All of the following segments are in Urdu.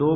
2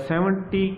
70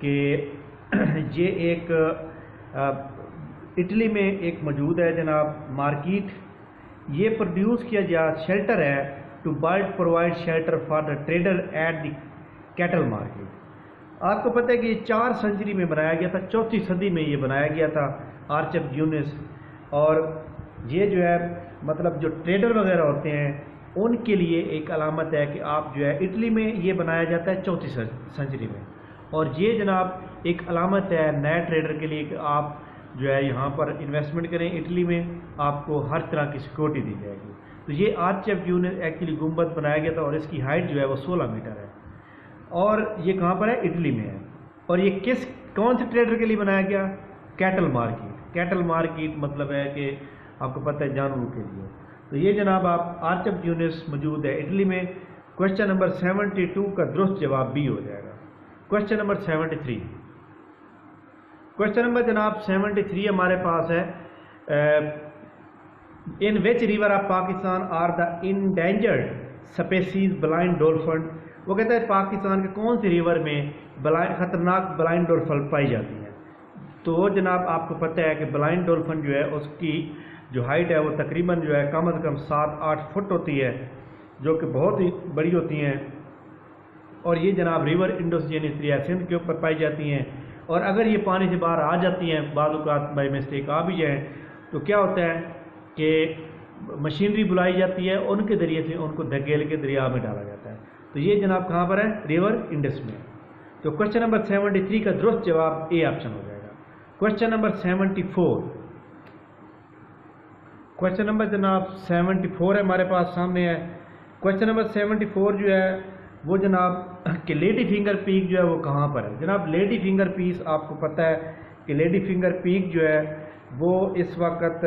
کہ یہ ایک اٹلی میں ایک موجود ہے جناب مارکیٹ، یہ پروڈیوس کیا گیا شیلٹر ہے to provide shelter for the trader at the cattle market. آپ کو پتہ ہے کہ یہ 4 سنچری میں بنایا گیا تھا، 4 صدی میں یہ بنایا گیا تھا آرچ آف گینیس، اور یہ جو ہے مطلب جو ٹریڈر وغیرہ ہوتے ہیں ان کے لیے ایک علامت ہے کہ آپ جو ہے اٹلی میں یہ بنایا جاتا ہے 4 سنچری میں، اور یہ جناب ایک علامت ہے نئے ٹریڈر کے لیے کہ آپ جو ہے یہاں پر انویسٹمنٹ کریں اٹلی میں، آپ کو ہر طرح کی سیکورٹی دی جائے گی۔ تو یہ آرچ آف گینیس ایکچولی گنبد بنایا گیا تھا، اور اس کی ہائٹ جو ہے وہ 16 میٹر ہے، اور یہ کہاں پر ہے؟ اٹلی میں ہے۔ اور یہ کون سے ٹریڈر کے لیے بنایا گیا؟ Cattell market. کیٹل مارکیٹ مطلب ہے کہ آپ کو پتہ ہے جانوروں کے لیے۔ تو یہ جناب آپ آرچ آف گینیس موجود ہے اٹلی میں۔ کوشچن نمبر 72 کا درست جواب بی ہو جائے گا۔ کوشچن نمبر 73، کوشچن نمبر جناب 73 ہمارے پاس ہے in which river of Pakistan are the endangered species blind dolphin. وہ کہتا ہے پاکستان کے کون سی ریور میں خطرناک بلائنڈ ڈولفن پائی جاتی ہیں؟ تو جناب آپ کو پتہ ہے کہ بلائنڈ ڈولفن جو ہے اس کی جو ہائٹ ہے وہ تقریباً جو ہے کم از کم 7-8 فٹ ہوتی ہے، جو کہ بہت ہی بڑی ہوتی ہیں، اور یہ جناب ریور انڈس یعنی دریا سندھ کے اوپر پائی جاتی ہیں۔ اور اگر یہ پانی سے باہر آ جاتی ہیں، بعض اوقات بائی مسٹیک آ بھی جائیں، تو کیا ہوتا ہے کہ مشینری بلائی جاتی ہے، ان کے ذریعے سے ان کو دھکیل کے دریا میں ڈالا جاتا ہے۔ تو یہ جناب کہاں پر ہے؟ ریور انڈس میں۔ تو کوشچن نمبر 73 کا درست جواب اے آپشن ہو جائے گا۔ کوشچن نمبر 74، کوشچن نمبر جناب 74 ہے ہمارے پاس سامنے ہے۔ کوشچن نمبر 74 جو ہے وہ جناب کہ لیڈی فنگر پیک جو ہے وہ کہاں پر ہے؟ جناب لیڈی فنگر پیس آپ کو پتہ ہے کہ لیڈی فنگر پیک جو ہے وہ اس وقت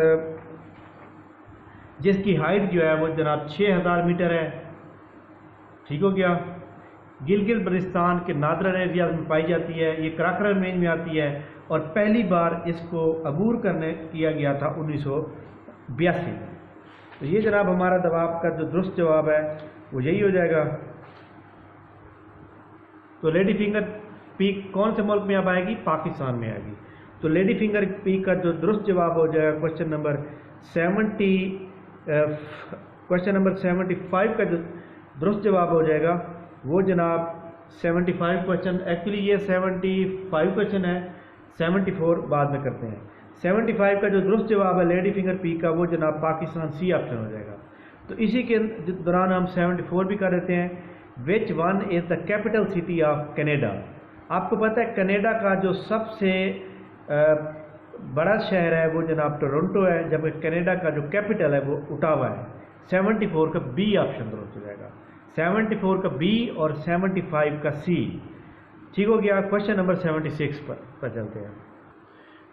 جس کی ہائٹ جو ہے وہ جناب 6000 میٹر ہے، ٹھیک ہو گیا۔ گلگت بلتستان کے نادرا ایریاز میں پائی جاتی ہے، یہ کراکرم رینج میں آتی ہے، اور پہلی بار اس کو عبور کیا گیا تھا 1982 میں۔ تو یہ جناب ہمارا جواب کا جو درست جواب ہے وہ یہی ہو جائے گا۔ تو لیڈی فنگر پیک کون سے ملک میں اب آئے گی؟ پاکستان میں آئے گی۔ تو لیڈی فنگر پیک کا جو درست جواب ہو جائے گا کوشچن نمبر 75 کا جو درست جواب ہو جائے گا وہ جناب 75 کوشچن، ایکچولی یہ 75 کوشچن ہے، 74 بعد میں کرتے ہیں۔ 75 کا جو درست جواب ہے لیڈی فنگر پیک کا وہ جناب پاکستان سی آپشن ہو جائے گا۔ تو اسی کے دوران ہم 74 بھی کر دیتے ہیں۔ Which one is the capital city of Canada? آپ کو پتہ ہے کینیڈا کا جو سب سے بڑا شہر ہے وہ جناب ٹورنٹو ہے، جبکہ کینیڈا کا جو کیپٹل ہے وہ اوٹاوا ہے۔ 74 کا بی آپشن درست ہو جائے گا، 74 کا بی اور 75 کا سی، ٹھیک ہو گیا۔ کوشچن نمبر 76 پر چلتے ہیں۔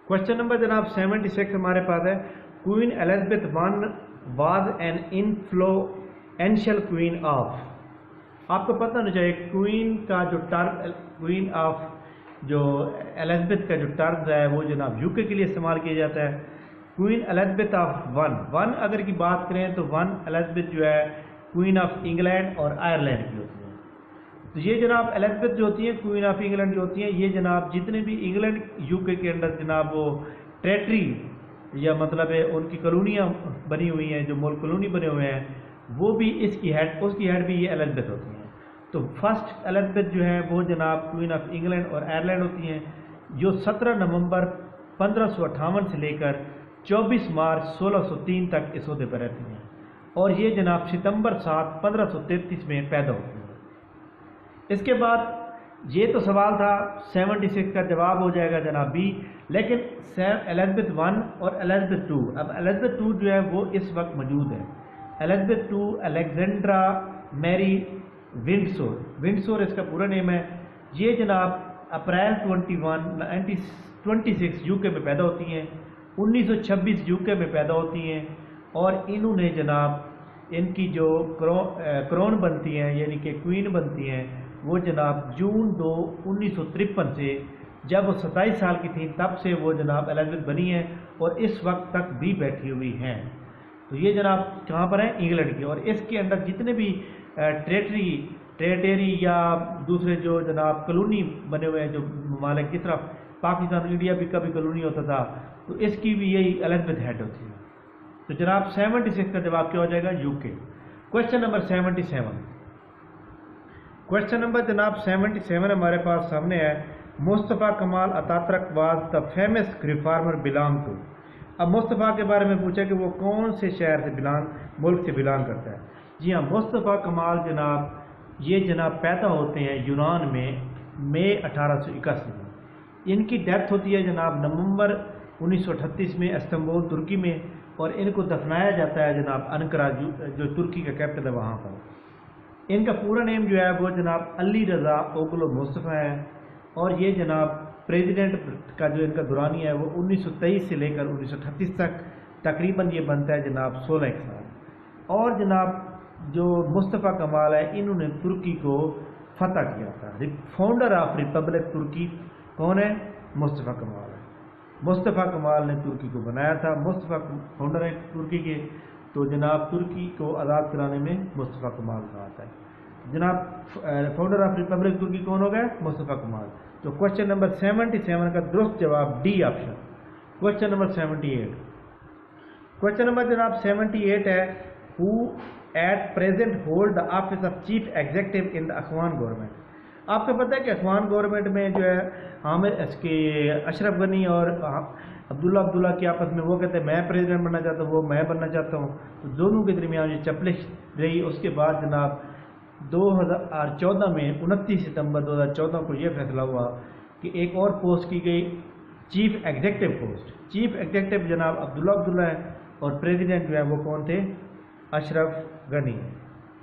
کوشچن نمبر جناب 76 ہمارے پاس ہے queen Elizabeth I was an influential queen of. آپ کو پتہ ہونا چاہیے کوئین کا جو ٹرم، کوئین آف جو ایلزابتھ کا جو ٹرم ہے وہ جناب یو کے لیے استعمال کیا جاتا ہے۔ کوئین ایلزابتھ آف ون اگر کی بات کریں تو ایلزابتھ جو ہے کوئین آف انگلینڈ اور آئرلینڈ کی ہوتی ہیں۔ تو یہ جناب ایلزابتھ جو ہوتی ہیں کوئین آف انگلینڈ جو ہوتی ہیں، یہ جناب جتنے بھی انگلینڈ یو کے اندر جناب وہ ٹریٹری یا مطلب ہے ان کی کالونیاں بنی ہوئی ہیں، جو ملک کالونی بنے ہوئے ہیں، وہ بھی اس کی ہیڈ بھی یہ ایلزابتھ ہوتی ہیں۔ تو فرسٹ ایلزابتھ جو ہے وہ جناب کوئین آف انگلینڈ اور آئرلینڈ ہوتی ہیں، جو 17 نومبر 1558 سے لے کر 24 مارچ 1603 تک اس عہدے پر رہتی ہیں، اور یہ جناب ستمبر 7 1533 میں پیدا ہوتی ہیں۔ اس کے بعد یہ تو سوال تھا 76 کا جواب ہو جائے گا جناب بی، لیکن ایلزابتھ I اور ایلزابتھ II، اب ایلزابتھ II جو ہے وہ اس وقت موجود ہے۔ ایلزابتھ II الیگزینڈرا میری ونڈسور اس کا پورا نیم ہے۔ یہ جناب اپریل 1926 یو کے میں پیدا ہوتی ہیں، 1926 یو کے میں پیدا ہوتی ہیں، اور انہوں نے جناب ان کی جو کرون بنتی ہیں یعنی کہ کوئین بنتی ہیں وہ جناب جون 2 1953 سے، جب وہ 27 سال کی تھیں تب سے وہ جناب ایلزابتھ بنی ہیں اور اس وقت تک بھی بیٹھی ہوئی ہیں۔ تو یہ جناب کہاں پر ہیں؟ انگلینڈ کی، اور اس کے اندر جتنے بھی ٹریٹری ٹریٹری یا دوسرے جو جناب کلونی بنے ہوئے ہیں جو ممالک، جس طرح پاکستان انڈیا بھی کبھی کلونی ہوتا تھا، تو اس کی بھی یہی الزبتھ ہیڈ ہوتی ہے. تو جناب 76 کا جواب کیا ہو جائے گا؟ U K. Question number 77. Question number جناب 77 ہمارے پاس سامنے ہے. Mustafa Kemal Ataturk was the famous reformer belong to. اب مصطفیٰ کے بارے میں پوچھا کہ وہ کون سے شہر سے ملک سے بلانگ کرتا ہے. جی ہاں، مصطفیٰ کمال جناب یہ جناب پیدا ہوتے ہیں یونان میں مئی 1881 میں. ان کی ڈیتھ ہوتی ہے جناب نومبر 1938 میں استنبول ترکی میں، اور ان کو دفنایا جاتا ہے جناب انقرہ جو ترکی کا کیپٹل ہے وہاں پر. ان کا پورا نیم جو ہے وہ جناب علی رضا اوگلو مصطفیٰ ہے، اور یہ جناب پریزیڈنٹ کا جو ان کا دورانیہ ہے وہ 1923 سے لے کر 1938 تک تقریباً یہ بنتا ہے جناب 16 سال. اور جناب جو مصطفیٰ کمال ہے انہوں نے ترکی کو فتح کیا تھا. فاؤنڈر آف ریپبلک ترکی کون ہے؟ مصطفیٰ کمال ہے. مصطفیٰ کمال نے ترکی کو بنایا تھا. مصطفیٰ فاؤنڈر ہے ترکی کے، تو جناب ترکی کو آزاد کرانے میں مصطفیٰ کمال کا آتا ہے. جناب فاؤنڈر آف ریپبلک ترکی کون ہو گیا؟ مصطفیٰ کمال. تو کوشچن نمبر 77 کا درست جواب D option. Question number 78. Question number جناب 78 ہے. Who at present hold the office of chief executive in the اخوان گورنمنٹ. آپ کو پتہ ہے کہ اخوان گورنمنٹ میں جو ہے اس کے اشرف غنی اور عبداللہ کی آپس میں وہ کہتے ہیں میں پریزیڈنٹ بننا چاہتا ہوں، وہ میں بننا چاہتا ہوں. تو دونوں کے درمیان یہ چپلش رہی. اس کے بعد جناب 2014 میں 29 ستمبر 2014 کو یہ فیصلہ ہوا کہ ایک اور پوسٹ کی گئی، chief executive post. Chief executive جناب عبداللہ ہے، اور پریزیڈنٹ جو ہے وہ کون تھے؟ اشرف غنی.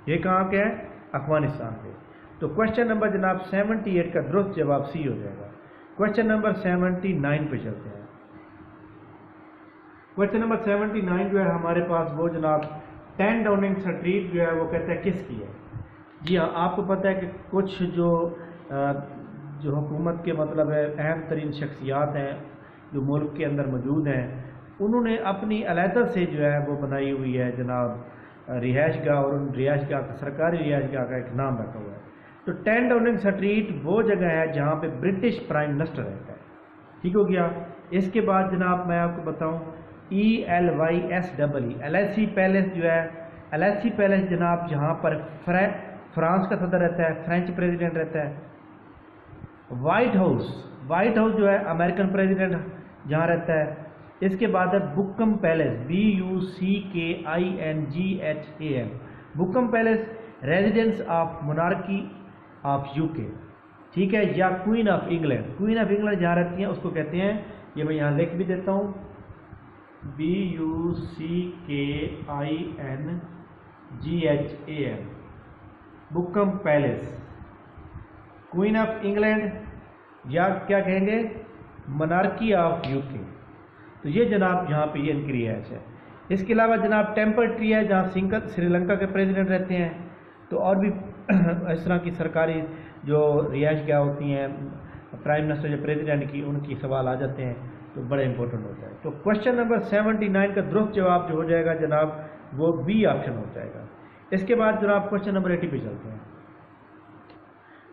یہ کہاں کے ہے؟ افغانستان کے. تو کوشچن نمبر جناب 78 کا درست جواب سی ہو جائے گا. کوشچن نمبر 79 پہ چلتے ہیں. کوشچن نمبر 79 جو ہے ہمارے پاس وہ جناب 10 ڈاؤننگ اسٹریٹ جو ہے وہ کہتا ہے کس کی ہے. جی ہاں، آپ کو پتہ ہے کہ کچھ جو حکومت کے مطلب ہے اہم ترین شخصیات ہیں جو ملک کے اندر موجود ہیں، انہوں نے اپنی علیحدہ سے جو ہے وہ بنائی ہوئی ہے جناب رہائش گاہ، اور ان رہائش گاہ کا سرکاری رہائش گاہ کا ایک نام رکھا ہوا ہے. تو 10 ڈاؤننگ اسٹریٹ وہ جگہ ہے جہاں پہ برٹش پرائم منسٹر رہتا ہے. ٹھیک ہو گیا. اس کے بعد جناب میں آپ کو بتاؤں ELYSEE ایلیسی پیلس جو ہے، ایلیسی پیلس جناب جہاں پر فرانس کا صدر رہتا ہے، فرینچ پریزیڈنٹ رہتا ہے. وائٹ ہاؤس جو ہے امریکن پریزیڈنٹ جہاں رہتا ہے. اس کے بعد ہے Buckingham palace BUCKINGHAM. Buckingham palace residence of monarchy of UK. ٹھیک ہے. یا کوئین آف انگلینڈ جہاں رہتی ہیں اس کو کہتے ہیں، یہ میں یہاں لکھ بھی دیتا ہوں، BUCKINGHAM Buckingham palace. Queen of England یا کیا کہیں گے؟ مونارکی آف UK. تو یہ جناب یہاں پہ یہ ان کی رہائش ہے. اس کے علاوہ جناب ٹیمپل ٹری ہے جہاں سری لنکا کے پریزیڈنٹ رہتے ہیں. تو اور بھی اس طرح کی سرکاری جو رہائش گاہ ہوتی ہیں پرائم منسٹر یا پریزیڈنٹ کی، ان کی سوال آ جاتے ہیں تو بڑے امپورٹنٹ ہوتا ہے. تو کوشچن نمبر 79 کا درست جواب جو ہو جائے گا جناب وہ بی آپشن ہو جائے گا. اس کے بعد جناب کوشچن نمبر 80 پہ چلتے ہیں.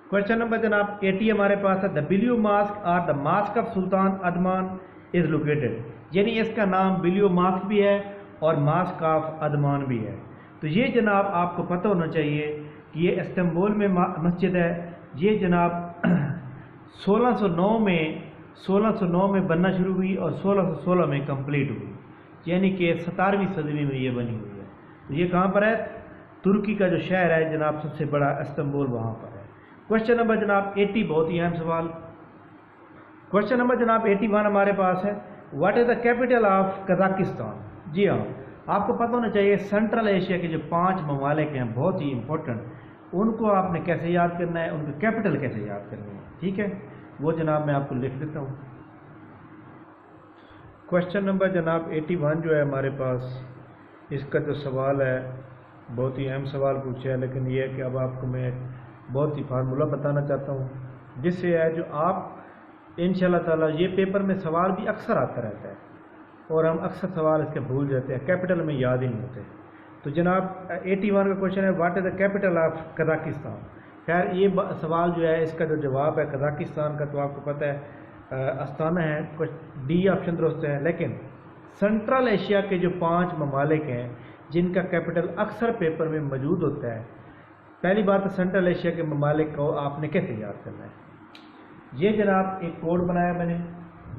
کوشچن نمبر جناب 80 ہمارے پاس ہے. دا بلیو ماسک اور دا ماسک آف سلطان ادمان از لوکیٹڈ. یعنی اس کا نام بلیو ماسک بھی ہے اور ماسک آف ادمان بھی ہے. تو یہ جناب آپ کو پتہ ہونا چاہیے کہ یہ استنبول میں مسجد ہے. یہ جناب 1609 میں بننا شروع ہوئی اور 1616 میں کمپلیٹ ہوئی، یعنی کہ 17ویں صدی میں یہ بنی ہوئی ہے. تو یہ کہاں پر ہے؟ ترکی کا جو شہر ہے جناب سب سے بڑا استنبول وہاں پر ہے. کوشچن نمبر جناب 80 بہت ہی اہم سوال. کوشچن نمبر جناب 81 ہمارے پاس ہے. What is the capital of Kazakhstan? جی ہاں، آپ کو پتہ ہونا چاہیے سینٹرل ایشیا کے جو 5 ممالک ہیں بہت ہی امپورٹنٹ، ان کو آپ نے کیسے یاد کرنا ہے، ان کی کیپٹل کیسے یاد کرنی ہے. ٹھیک ہے، وہ جناب میں آپ کو لکھ دیتا ہوں. کوشچن نمبر جناب 81 جو ہے ہمارے پاس، اس کا جو سوال ہے بہت ہی اہم سوال پوچھا ہے، لیکن یہ ہے کہ اب آپ کو میں بہت ہی فارمولہ بتانا چاہتا ہوں جس سے ہے جو آپ انشاءاللہ تعالیٰ، یہ پیپر میں سوال بھی اکثر آتا رہتا ہے اور ہم اکثر سوال اس کے بھول جاتے ہیں، کیپٹل میں یاد ہی نہیں ہوتے. تو جناب 81 کا کوشچن ہے what is the capital of Kazakhstan? خیر یہ سوال جو ہے اس کا جو جواب ہے قزاقستان کا، تو آپ کو پتہ ہے استانہ ہے، کچھ ڈی آپشن درست ہے، لیکن سنٹرل ایشیا کے جو 5 ممالک ہیں جن کا کیپٹل اکثر پیپر میں موجود ہوتا ہے، پہلی بات سنٹرل ایشیا کے ممالک کو آپ نے کیسے یاد کرنا ہے؟ یہ جناب ایک کوڈ بنایا میں نے،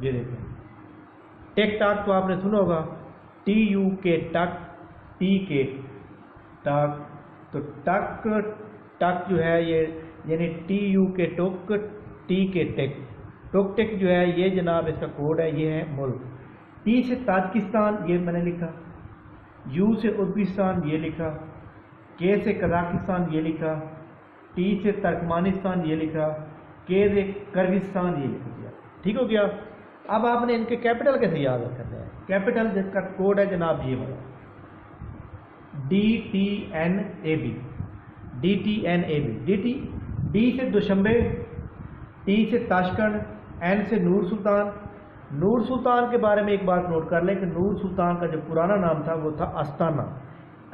یہ دیکھیں ٹیک ٹاک تو آپ نے سنا ہوگا، ٹی یو کے ٹک، ٹی کے ٹاک، تو ٹک ٹک جو ہے یہ یعنی ٹی یو کے ٹوک، ٹی کے ٹیک، ٹوک ٹیک جو ہے یہ جناب اس کا کوڈ ہے، یہ ہے ملک۔ ٹی سے تاجکستان یہ میں نے لکھا، یو سے ازبکستان یہ لکھا، کے سے قزاقستان یہ لکھا، ٹی سے ترکمانستان یہ لکھا، کے سے کرغزستان یہ لکھ دیا، ٹھیک ہو گیا۔ اب آپ نے ان کے کیپٹل کیسے یاد رکھنا ہے؟ کیپٹل جس کا کوڈ ہے جناب یہ والا D T N A B, D T N A B, D سے دوشنبے، ٹی سے تاشکنڈ، این سے نور سلطان۔ نور سلطان کے بارے میں ایک بات نوٹ کر لیں کہ نور سلطان کا جو پرانا نام تھا وہ تھا استانہ،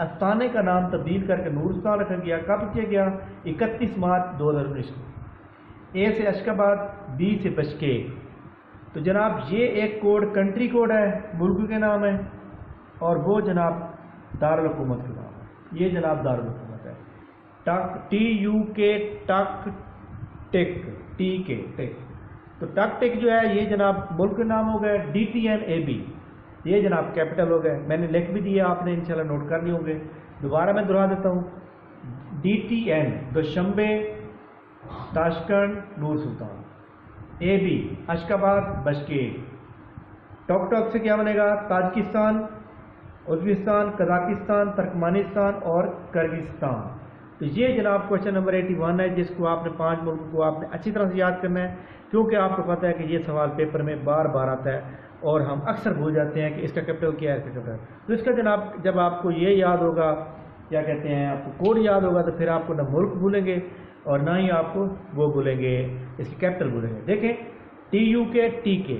استانے کا نام تبدیل کر کے نور سلطان رکھا گیا۔ کب کیا گیا؟ 31 مارچ 2019 کو۔ اے سے اشکاباد، بی سے بشکیک۔ تو جناب یہ ایک کوڈ کنٹری کوڈ ہے، ملک کے نام ہے، اور وہ جناب دارالحکومت کا نام ہے، یہ جناب دارالحکومت ہے۔ ٹک ٹی یو کے ٹک ٹیک، ٹی کے ٹیک، تو ٹک ٹیک جو ہے یہ جناب ملک کے نام ہو گئے۔ D T N A B یہ جناب کیپٹل ہو گئے، میں نے لکھ بھی دیا، آپ نے انشاءاللہ نوٹ کر لیے ہوں گے، دوبارہ میں دہرا دیتا ہوں۔ D T N Dushanbe, Tashkent, Nur Sultan, A B Ashgabat, Bishkek. ٹوک ٹوک سے کیا بنے گا؟ تاجکستان، ازبکستان، قزاقستان، ترکمانستان اور کرغزستان۔ تو یہ جناب کوشچن نمبر 81 ہے، جس کو آپ نے 5 ملک کو آپ نے اچھی طرح سے یاد کرنا ہے، کیونکہ آپ کو پتہ ہے کہ یہ سوال پیپر میں بار بار آتا ہے اور ہم اکثر بھول جاتے ہیں کہ اس کا کیپٹل کیا ہے، اس کا کیپٹل۔ تو اس کا جناب جب آپ کو یہ یاد ہوگا، کیا کہتے ہیں، آپ کو کوڈ یاد ہوگا، تو پھر آپ کو نہ ملک بھولیں گے اور نہ ہی آپ کو وہ بھولیں گے، اس کی کیپٹل بھولیں گے۔ دیکھیں ٹی یو کے ٹی کے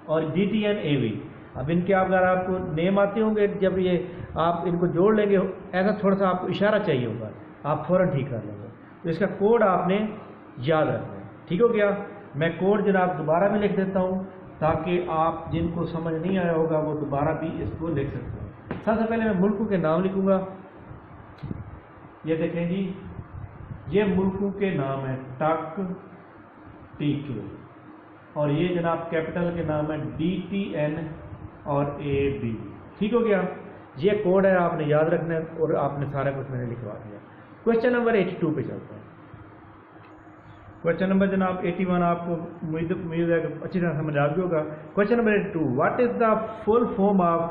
اور ڈی ٹی این اے وی، اب ان کے اگر آپ کو نیم آتے ہوں گے، جب یہ آپ ان کو جوڑ لیں گے، ایسا تھوڑا سا آپ کو اشارہ چاہیے ہوگا، آپ فوراً ٹھیک کر لیں گے۔ تو اس کا کوڈ آپ نے یاد رکھنا ہے، ٹھیک ہو گیا۔ میں کوڈ جناب دوبارہ بھی لکھ دیتا ہوں تاکہ آپ جن کو سمجھ نہیں آیا ہوگا وہ دوبارہ بھی اس کو لکھ سکتے ہیں۔ سب سے پہلے میں ملکوں کے نام لکھوں گا، یہ دیکھیں جی، یہ ملکوں کے نام ہیں ٹک، ٹی کے، اور یہ جناب کیپٹل کے نام ہے ڈی ٹی این اور اے بی، ٹھیک ہو گیا۔ یہ کوڈ ہے، آپ نے یاد رکھنا ہے، اور آپ نے سارا کچھ میں نے لکھوا دیا۔ کوشچن نمبر 82 پہ چلتے ہیں۔ کوشچن نمبر جناب 81 آپ کو امید ہے کہ اچھی طرح سمجھ آ گیا ہوگا۔ Question number 82، what is the full form of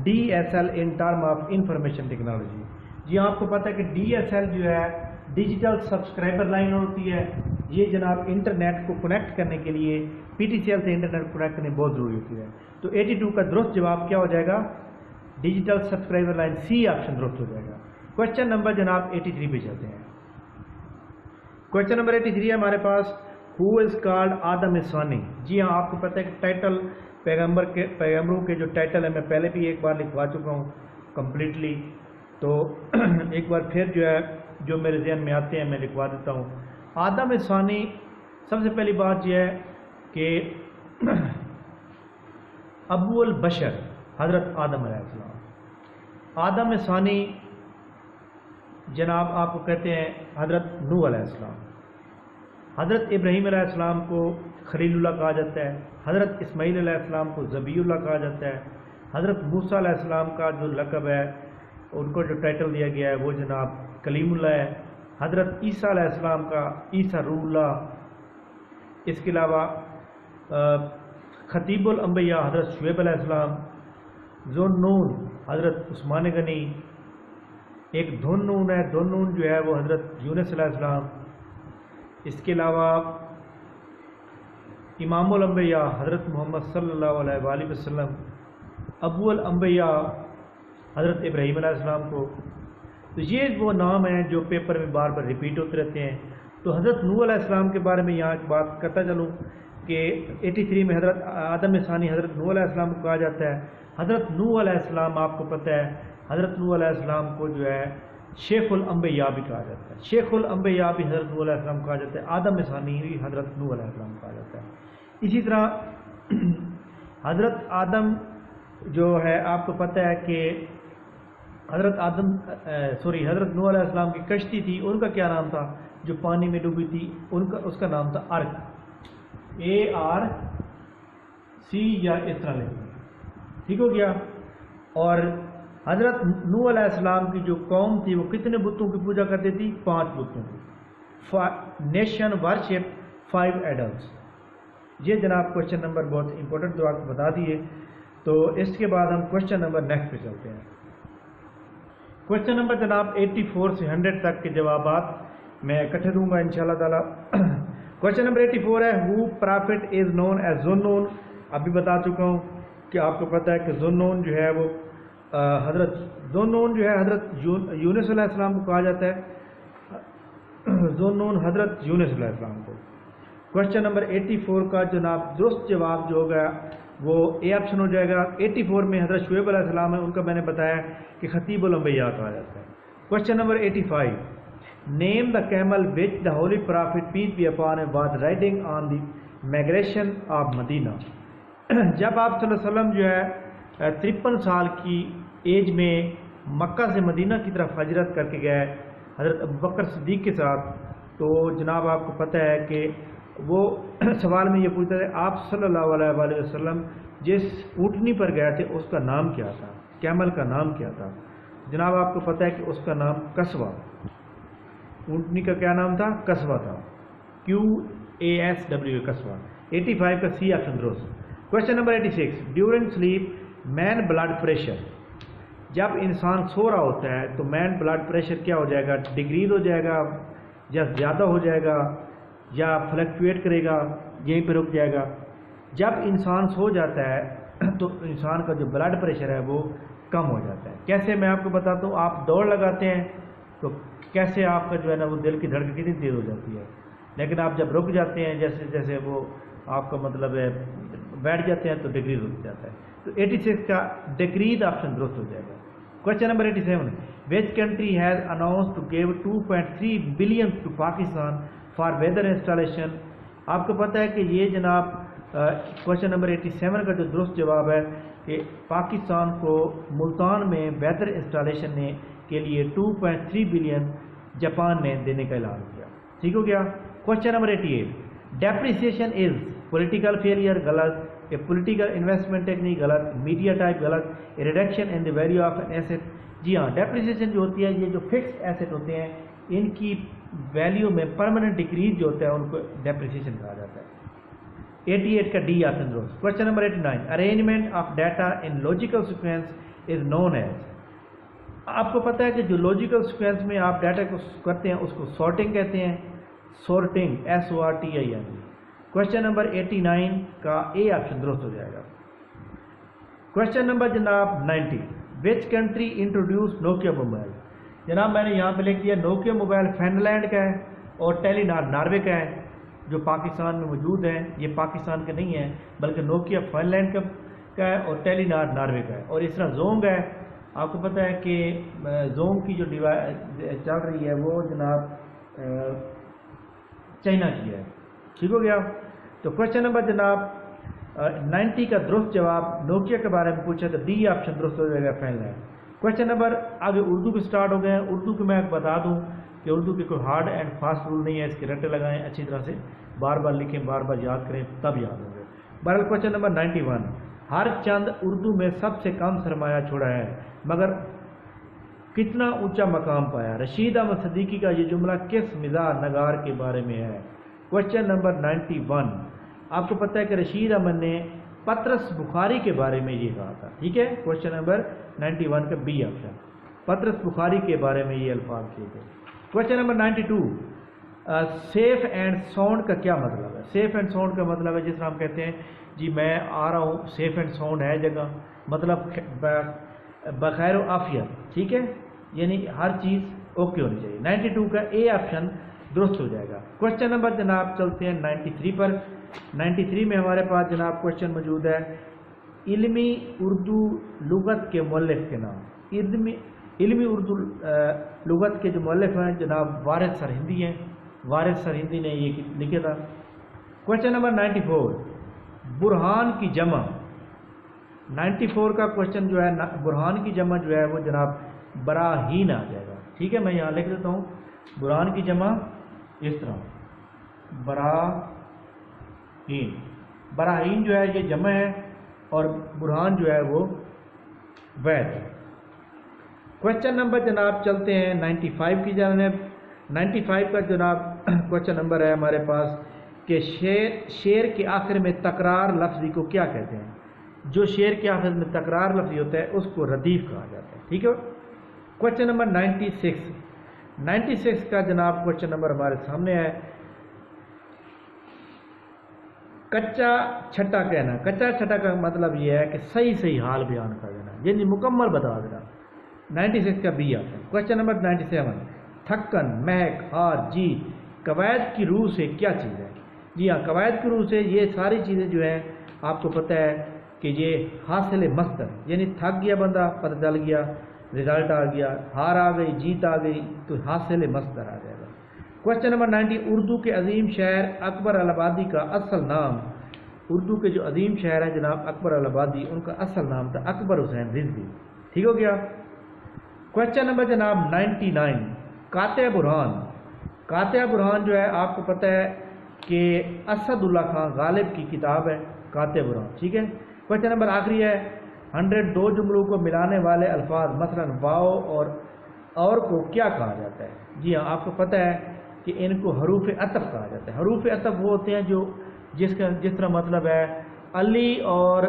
D S L in term of information technology? جی آپ کو پتہ ہے کہ ڈی ایس ایل جو ہے ڈیجیٹل سبسکرائبر لائن ہوتی ہے، یہ جناب انٹرنیٹ کو کنیکٹ کرنے کے لیے پی ٹی سی ایل سے انٹرنیٹ کو کنیکٹ کرنے بہت ضروری ہوتی ہے۔ تو 82 کا درست جواب کیا ہو جائے گا؟ ڈیجیٹل سبسکرائبر لائن، سی آپشن درست ہو جائے گا۔ کوشچن نمبر جناب 83 پہ چلتے ہیں۔ کوشچن نمبر 83 ہے ہمارے پاس، ہو از کالڈ آدم ثانی؟ جی ہاں آپ کو پتہ ہے کہ ٹائٹل پیغمبروں کے جو ٹائٹل ہے میں پہلے بھی ایک بار لکھوا چکا ہوں کمپلیٹلی، تو ایک بار پھر جو ہے جو میرے ذہن میں آتے ہیں میں لکھوا دیتا ہوں۔ آدم ثانی، سب سے پہلی بات یہ ہے کہ ابو البشر حضرت آدم علیہ السلام، آدم ثانی جناب آپ کو کہتے ہیں حضرت نوح علیہ السلام۔ حضرت ابراہیم علیہ السلام کو خلیل اللہ کہا جاتا ہے، حضرت اسماعیل علیہ السلام کو ذبیح اللہ کہا جاتا ہے، حضرت موسیٰ علیہ السلام کا جو لقب ہے ان کو جو ٹائٹل دیا گیا ہے وہ جناب کلیم اللہ ہے، حضرت عیسیٰ علیہ السلام کا عیسیٰ روح اللہ، اس کے علاوہ خطیب الانبیاء حضرت شعیب علیہ السلام، ذو نون حضرت عثمان غنی، ایک دھن نون ہے، دھن نون جو ہے وہ حضرت یونس علیہ السلام، اس کے علاوہ امام الانبیاء حضرت محمد صلی اللہ علیہ وآلہ وسلم، ابو الانبیاء حضرت ابراہیم علیہ السلام کو۔ تو یہ وہ نام ہیں جو پیپر میں بار بار ریپیٹ ہوتے رہتے ہیں۔ تو حضرت نوح علیہ السلام کے بارے میں یہاں ایک بات کرتا چلوں کہ 83 میں حضرت آدم ثانی حضرت نوح علیہ السلام کو کہا جاتا ہے۔ حضرت نوح علیہ السلام آپ کو پتہ ہے، حضرت نوح علیہ السلام کو جو ہے شیخ الانبیاء بھی کہا جاتا ہے. شیخ الانبیاء بھی حضرت نوح علیہ السلام کہا جاتا ہے. آدم ثانی بھی حضرت نوح علیہ السلام کہا جاتا ہے. اسی طرح حضرت آدم جو ہے آپ کو پتہ ہے کہ حضرت نوح علیہ السلام کی کشتی تھی, ان کا کیا نام تھا جو پانی میں ڈوبی تھی؟ اس کا نام تھا ارک, ARC یا اس طرح لکھیں, ٹھیک ہو گیا. اور حضرت نوح علیہ السلام کی جو قوم تھی وہ کتنے بتوں کی پوجا کرتی تھی؟ 5 بتوں کی. Nation worship 5 adults. یہ جناب کوشچن نمبر بہت امپورٹنٹ جو آپ کو بتا دیے. تو اس کے بعد ہم کوشچن نمبر نیکسٹ پہ چلتے ہیں. کوشچن نمبر جناب 84 سے 100 تک کے جوابات میں اکٹھے دوں گا انشاءاللہ تعالی. کوشچن نمبر 84 ہے ہو پرافٹ از نون ایز ذوالنون. ابھی بتا چکا ہوں کہ آپ کو پتہ ہے کہ ذوالنون جو ہے وہ حضرت یونس علیہ السلام کو کہا جاتا ہے. ذوالنون حضرت یونس علیہ السلام کو. کوشچن نمبر 84 کا جناب درست جواب جو ہوگا وہ اے آپشن ہو جائے گا. 84 میں حضرت شعیب علیہ السلام ہے, ان کا میں نے بتایا کہ خطیب الانبیاء کہا جاتا ہے. Question number 85 name the camel which the holy prophet peace be upon was riding on the migration of Medina. جب آپ صلی اللہ علیہ وسلم جو ہے 53 سال کی ایج میں مکہ سے مدینہ کی طرف ہجرت کر کے گئے حضرت ابوبکر صدیق کے ساتھ, تو جناب آپ کو پتہ ہے کہ وہ سوال میں یہ پوچھتا ہے آپ صلی اللہ علیہ وآلہ وسلم جس اونٹنی پر گئے تھے اس کا نام کیا تھا؟ کیمل کا نام کیا تھا؟ جناب آپ کو پتہ ہے کہ اس کا نام قصوہ, اونٹنی کا کیا نام تھا؟ قصوہ تھا. QASW قصوہ. 85 کا سی آپشن درست. کوشچن نمبر 86 ڈیورنگ سلیپ مین بلڈ پریشر. جب انسان سو رہا ہوتا ہے تو مین بلڈ پریشر کیا ہو جائے گا؟ ڈیکریز ہو جائے گا یا زیادہ ہو جائے گا یا فلکچویٹ کرے گا, یہیں پہ رک جائے گا. جب انسان سو جاتا ہے تو انسان کا جو بلڈ پریشر ہے وہ کم ہو جاتا ہے. کیسے میں آپ کو بتاتا ہوں. آپ دوڑ لگاتے ہیں تو کیسے آپ کا جو ہے نا وہ دل کی دھڑکن کتنی تیز ہو جاتی ہے, لیکن آپ جب رک جاتے ہیں جیسے جیسے وہ آپ کا مطلب ہے بیٹھ جاتے ہیں تو ڈیکریز ہو جاتا ہے. تو 86 کا ڈیکریز آپشن درست ہو جائے گا. Question number 87 which country has announce to give 2.3 billion to Pakistan for weather installation. آپ کو پتہ ہے کہ یہ جناب کوشچن نمبر 87 کا جو درست جواب ہے کہ پاکستان کو ملتان میں ویدر انسٹالیشن کے لیے 2.3 بلین جاپان نے دینے کا اعلان کیا. ٹھیک ہو گیا. Question number 88 depreciation is political failure غلط, اے پولیٹیکل انویسٹمنٹ ٹیکنیک غلط, میڈیا ٹائپ غلط, a reduction in the value of an asset. جی ہاں, ڈیپریسیشن جو ہوتی ہے یہ جو فکس ایسٹ ہوتے ہیں ان کی ویلیو میں پرماننٹ ڈکریز جو ہوتا ہے ان کو ڈیپریسیشن کہا جاتا ہے. 88 کا ڈی آپشن درست. Question number 89 arrangement of data in logical sequence is known as. آپ کو پتہ ہے کہ جو لاجیکل سیکوینس میں آپ ڈیٹا کو کرتے ہیں اس کو سارٹنگ کہتے ہیں. Sorting SORTING. کوشچن نمبر 89 کا اے آپشن درست ہو جائے گا. کوشچن نمبر جناب 90 which country introduce Nokia mobile. جناب میں نے یہاں پہ لکھ دیا نوکیا موبائل فن لینڈ کا ہے اور ٹیلی نار ناروے کا ہے جو پاکستان میں موجود ہیں. یہ پاکستان کا نہیں ہے بلکہ نوکیا فن لینڈ کا ہے اور ٹیلی نار ناروے کا ہے. اور اس طرح زونگ ہے. آپ کو پتہ ہے کہ زونگ کی جو چل رہی ہے وہ جناب چائنا کی ہے. ٹھیک ہو گیا. تو کوشچن نمبر جناب 90 کا درست جواب نوکیا کے بارے میں پوچھا تو ڈی آپشن درست ہو جائے گا فین لینڈ. کوشچن نمبر آگے اردو کے سٹارٹ ہو گئے ہیں. اردو کے میں بتا دوں کہ اردو کے کوئی ہارڈ اینڈ فاسٹ رول نہیں ہے, اس کے رٹے لگائیں اچھی طرح سے, بار بار لکھیں, بار بار یاد کریں تب یاد ہوں گے. بہرحال کوشچن نمبر 91 ہر چند اردو میں سب سے کم سرمایہ چھوڑا ہے مگر کتنا اونچا مقام پایا. رشید احمد صدیقی کا یہ جملہ کس مزاح نگار کے بارے میں ہے؟ کوشچن نمبر 91 آپ کو پتہ ہے کہ رشید احمد نے پطرس بخاری کے بارے میں یہ کہا تھا. ٹھیک ہے. کوشچن نمبر 91 کا بی آپشن پطرس بخاری کے بارے میں یہ الفاظ کیے تھے. Question number 92 safe and sound کا کیا مطلب ہے؟ سیف اینڈ ساؤنڈ کا مطلب ہے جس طرح ہم کہتے ہیں جی میں آ رہا ہوں, سیف اینڈ ساؤنڈ ہے جگہ, مطلب بخیر و عافیت. ٹھیک ہے, یعنی ہر چیز اوکے ہونی چاہیے. 92 کا اے آپشن درست ہو جائے گا. کوشچن نمبر جناب چلتے ہیں 93 پر. 93 میں ہمارے پاس جناب کوشچن موجود ہے علمی اردو لغت کے مؤلف کے نام. علمی اردو لغت کے جو مؤلف ہیں جناب وارث سرہندی ہیں، وارث سرہندی نے یہ لکھا تھا۔ کوشچن نمبر 94، برہان کی جمع۔ 94 کا کوشچن جو ہے برہان کی جمع جو ہے وہ جناب براہین آ جائے گا، ٹھیک ہے، میں یہاں لکھ دیتا ہوں برہان کی جمع اس طرح براہین۔ براہین جو ہے یہ جمع ہے اور برہان جو ہے وہ وید ہے۔ کوشچن نمبر جناب چلتے ہیں 95 کی جانب۔ 95 کا جناب کوشچن نمبر ہے ہمارے پاس کہ شعر کے آخر میں تکرار لفظی کو کیا کہتے ہیں؟ جو شعر کے آخر میں تکرار لفظی ہوتا ہے اس کو ردیف کہا جاتا ہے، ٹھیک ہے۔ کوشچن نمبر 96 کا جناب کوشچن نمبر ہمارے سامنے ہے، کچا چھٹا کہنا۔ کچا چھٹا کا مطلب یہ ہے کہ صحیح حال بیان کر دینا، یعنی مکمل بتا دینا۔ 96 کا بی آتا ہے۔ کوشچن نمبر 97، تھکن، مہک، ہار، جیت قواعد کی روح سے کیا چیز ہے؟ جی ہاں، قواعد کی روح سے یہ ساری چیزیں جو ہیں آپ کو پتہ ہے کہ یہ حاصل مصدر، یعنی تھک گیا بندہ پتہ چل گیا رزلٹ آ گیا، ہار آ گئی، جیت آ گئی، تو حاصل مصدر آ جائے گا۔ کوشچن نمبر 90، اردو کے عظیم شاعر اکبر الہآبادی کا اصل نام۔ اردو کے جو عظیم شاعر ہیں جناب اکبر الہآبادی، ان کا اصل نام تھا اکبر حسین رضوی، ٹھیک ہو گیا۔ کوشچن نمبر جناب 99، قاطع برہان۔ قاطع برہان جو ہے آپ کو پتہ ہے کہ اسد اللہ خان غالب کی کتاب ہے قاطع برہان، ٹھیک ہے۔ کوشچن نمبر آخری ہے 100، دو جملوں کو ملانے والے الفاظ مثلا واو اور کو کیا کہا جاتا ہے؟ جی ہاں، آپ کو پتہ ہے کہ ان کو حروف عطف کہا جاتا ہے۔ حروف عطف وہ ہوتے ہیں جو جس طرح مطلب ہے علی اور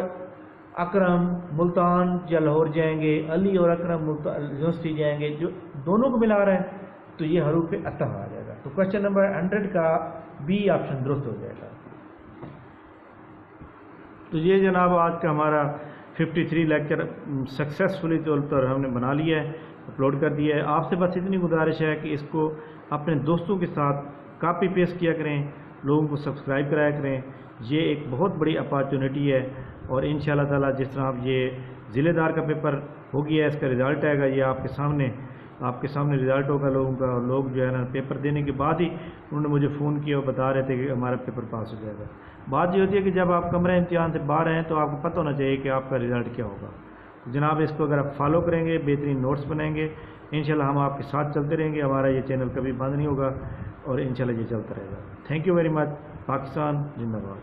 اکرم ملتان یا لاہور جائیں گے، علی اور اکرم یونیورسٹی جائیں گے، جو دونوں کو ملا رہے ہیں تو یہ حروف عطف آ جائے گا۔ تو کوشچن نمبر 100 کا بی آپشن درست ہو جائے گا۔ تو یہ جناب آج کا ہمارا 53 لیکچر سکسیسفلی طور پر ہم نے بنا لیا ہے، اپلوڈ کر دیا ہے۔ آپ سے بس اتنی گزارش ہے کہ اس کو اپنے دوستوں کے ساتھ کاپی پیسٹ کیا کریں، لوگوں کو سبسکرائب کرایا کریں۔ یہ ایک بہت بڑی اپارچونیٹی ہے، اور انشاءاللہ تعالی جس طرح اب یہ ضلع دار کا پیپر ہو گیا ہے، اس کا رزلٹ آئے گا، یہ آپ کے سامنے رزلٹ ہوگا لوگوں کا، اور لوگ جو ہے نا پیپر دینے کے بعد ہی انہوں نے مجھے فون کیا اور بتا رہے تھے کہ ہمارا پیپر پاس ہو جائے گا۔ بات یہ ہوتی ہے کہ جب آپ کمرہ امتحان سے باہر ہیں تو آپ کو پتہ ہونا چاہیے کہ آپ کا رزلٹ کیا ہوگا۔ جناب اس کو اگر آپ فالو کریں گے، بہترین نوٹس بنائیں گے، انشاءاللہ ہم آپ کے ساتھ چلتے رہیں گے، ہمارا یہ چینل کبھی بند نہیں ہوگا اور انشاءاللہ یہ چلتا رہے گا۔ Thank you very much. Pakistan زندہ باد۔